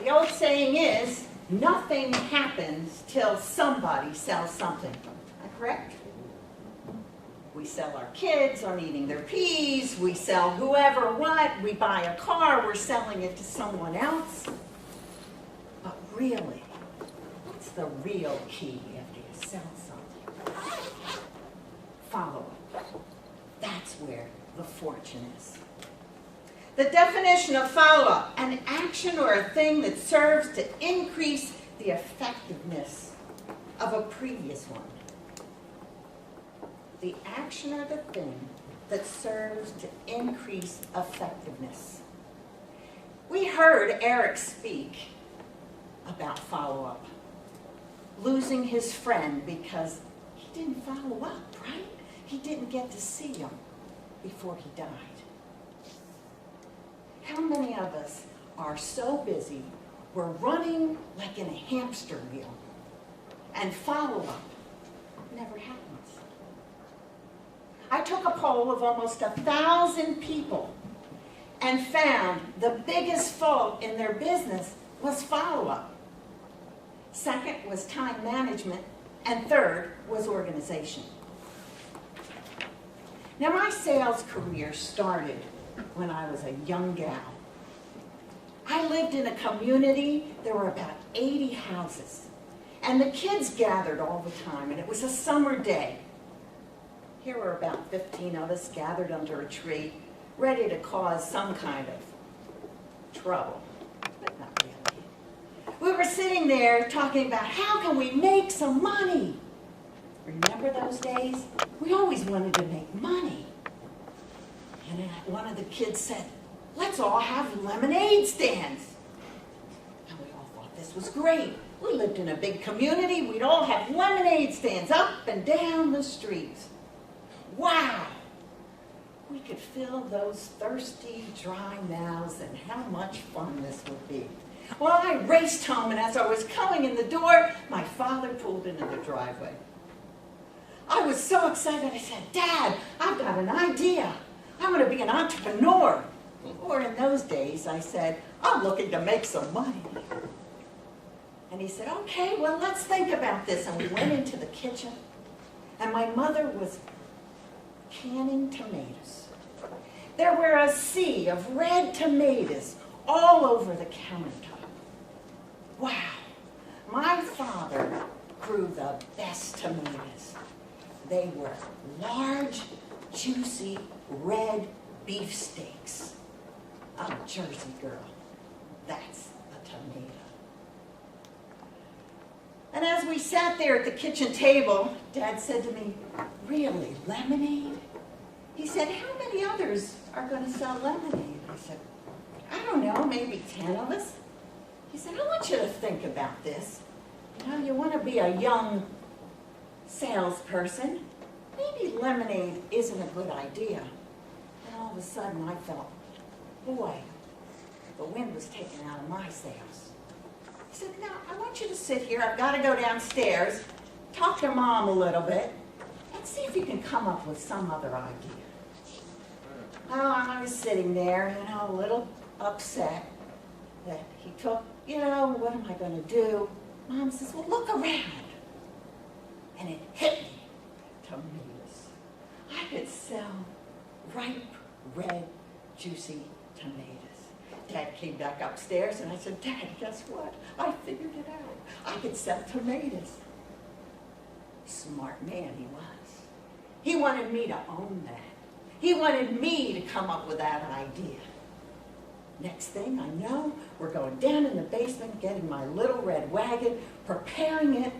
The old saying is, nothing happens till somebody sells something. Am I correct? We sell our kids on eating their peas. We sell whoever what. We buy a car. We're selling it to someone else. But really, what's the real key after you sell something? Follow-up. That's where the fortune is. The definition of follow-up: an action or a thing that serves to increase the effectiveness of a previous one. The action or the thing that serves to increase effectiveness. We heard Eric speak about follow-up. Losing his friend because he didn't follow up, right? He didn't get to see him before he died. How many of us are so busy, we're running like in a hamster wheel, and follow-up never happens? I took a poll of almost 1,000 people and found the biggest fault in their business was follow-up. Second was time management, and third was organization. Now, my sales career started when I was a young gal. I lived in a community, there were about 80 houses, and the kids gathered all the time, and it was a summer day. Here were about 15 of us gathered under a tree, ready to cause some kind of trouble, but not really. We were sitting there talking about how can we make some money. Remember those days? We always wanted to make money. And one of the kids said, let's all have lemonade stands. And we all thought this was great. We lived in a big community. We'd all have lemonade stands up and down the streets. Wow! We could fill those thirsty, dry mouths, and how much fun this would be. Well, I raced home, and as I was coming in the door, my father pulled into the driveway. I was so excited, I said, Dad, I've got an idea. I'm going to be an entrepreneur. Or in those days, I said, I'm looking to make some money. And he said, okay, well, let's think about this. And we went into the kitchen, and my mother was canning tomatoes. There were a sea of red tomatoes all over the countertop. Wow, my father grew the best tomatoes. They were large, juicy, red beefsteaks. I'm a Jersey girl. That's a tomato. And as we sat there at the kitchen table, Dad said to me, really, lemonade? He said, how many others are going to sell lemonade? I said, I don't know, maybe 10 of us. He said, I want you to think about this. You know, you want to be a young salesperson. Maybe lemonade isn't a good idea. And all of a sudden I felt, boy, the wind was taken out of my sails. He said, now, I want you to sit here. I've got to go downstairs, talk to Mom a little bit, and see if you can come up with some other idea. Oh, I was sitting there, you know, a little upset that he took, you know, what am I going to do? Mom says, well, look around. And it hit me. Tomatoes. I could sell ripe, red, juicy tomatoes. Dad came back upstairs and I said, Dad, guess what? I figured it out. I could sell tomatoes. Smart man he was. He wanted me to own that. He wanted me to come up with that idea. Next thing I know, we're going down in the basement, getting my little red wagon, preparing it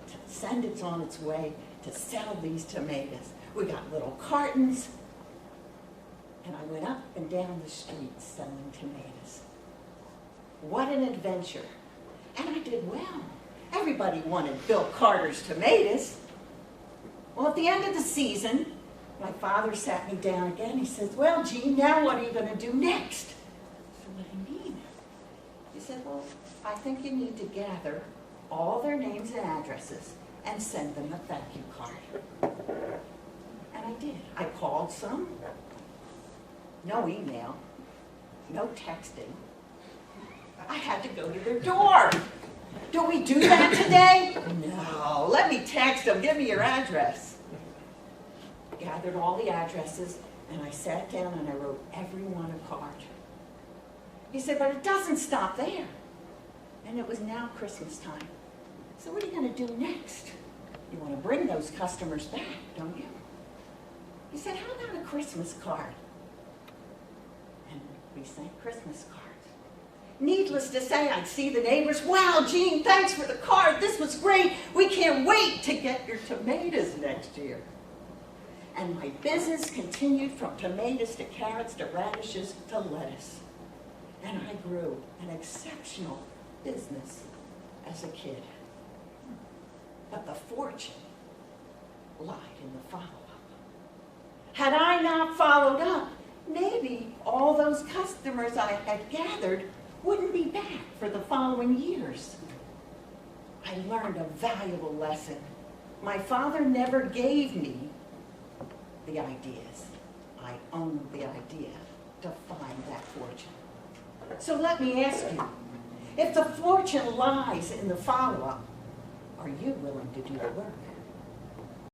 to send it on its way to sell these tomatoes. We got little cartons, and I went up and down the street selling tomatoes. What an adventure. And I did well. Everybody wanted Bill Carter's tomatoes. Well, at the end of the season, my father sat me down again. He says, well, Jean, now what are you going to do next? I said, what do you mean? He said, well, I think you need to gather all their names and addresses and send them a thank you card. And I did. I called some. No email. No texting. I had to go to their door. Do we do that today? No. Let me text them. Give me your address. Gathered all the addresses, and I sat down and I wrote everyone a card. He said, but it doesn't stop there. And it was now Christmas time. So what are you going to do next? You want to bring those customers back, don't you? He said, how about a Christmas card? And we sent Christmas cards. Needless to say, I'd see the neighbors, wow, Gene, thanks for the card. This was great. We can't wait to get your tomatoes next year. And my business continued from tomatoes to carrots to radishes to lettuce. And I grew an exceptional business as a kid. But the fortune lied in the follow-up. Had I not followed up, maybe all those customers I had gathered wouldn't be back for the following years. I learned a valuable lesson. My father never gave me the ideas. I owned the idea to find that fortune. So let me ask you, if the fortune lies in the follow-up, are you willing to do the work?